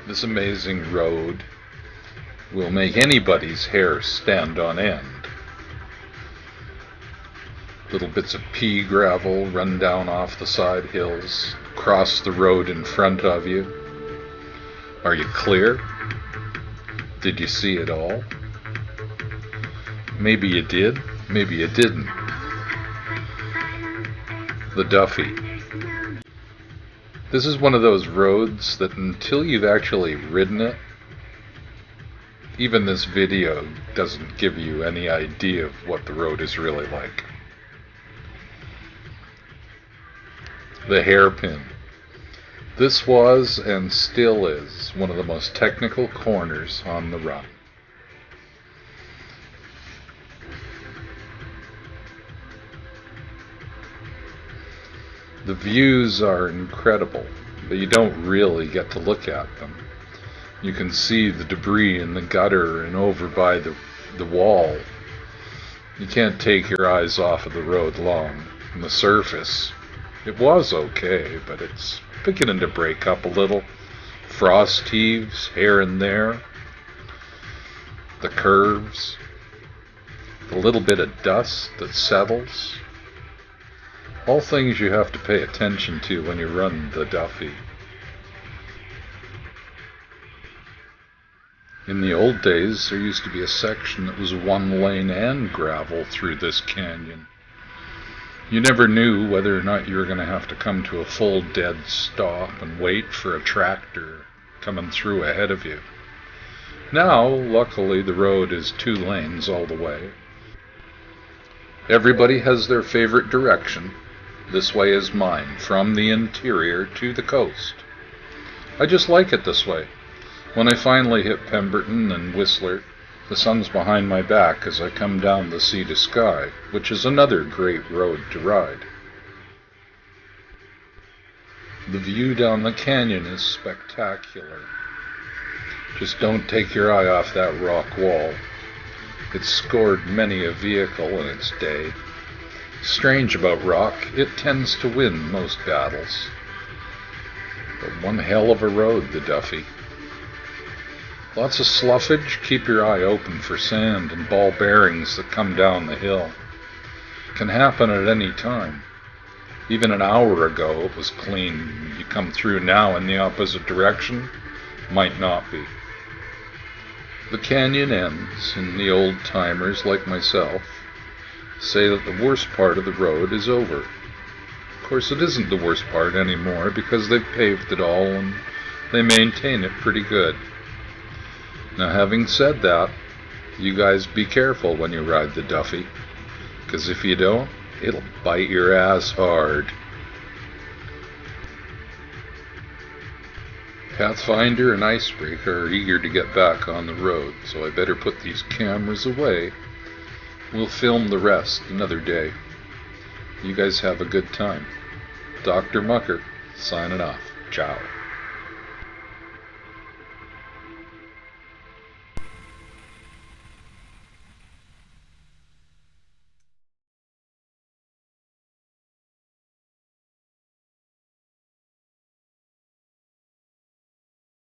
This amazing road will make anybody's hair stand on end. Little bits of pea gravel run down off the side hills, cross the road in front of you. Are you clear? Did you see it all? Maybe you did, maybe you didn't. The Duffy. This is one of those roads that until you've actually ridden it, even this video doesn't give you any idea of what the road is really like. The hairpin. This was and still is one of the most technical corners on the run. The views are incredible, but you don't really get to look at them. You can see the debris in the gutter and over by the wall. You can't take your eyes off of the road long. And the surface, it was okay, but it's beginning to break up a little. Frost heaves here and there. The curves. The little bit of dust that settles. All things you have to pay attention to when you run the Duffy. In the old days, there used to be a section that was one lane and gravel through this canyon. You never knew whether or not you were going to have to come to a full dead stop and wait for a tractor coming through ahead of you. Now, luckily, the road is 2 lanes all the way. Everybody has their favorite direction. This way is mine, from the interior to the coast. I just like it this way. When I finally hit Pemberton and Whistler, the sun's behind my back as I come down the sea to sky, which is another great road to ride. The view down the canyon is spectacular. Just don't take your eye off that rock wall. It's scored many a vehicle in its day. Strange about rock, it tends to win most battles. But one hell of a road, the Duffy. Lots of sloughage. Keep your eye open for sand and ball bearings that come down the hill. Can happen at any time. Even an hour ago it was clean. You come through now in the opposite direction, might not be. The canyon ends, and the old-timers like myself say that the worst part of the road is over. Of course, it isn't the worst part anymore because they've paved it all and they maintain it pretty good. Now, having said that, you guys be careful when you ride the Duffy, because if you don't, it'll bite your ass hard. Pathfinder and Icebreaker are eager to get back on the road, so I better put these cameras away. We'll film the rest another day. You guys have a good time. DrMucker, signing off. Ciao.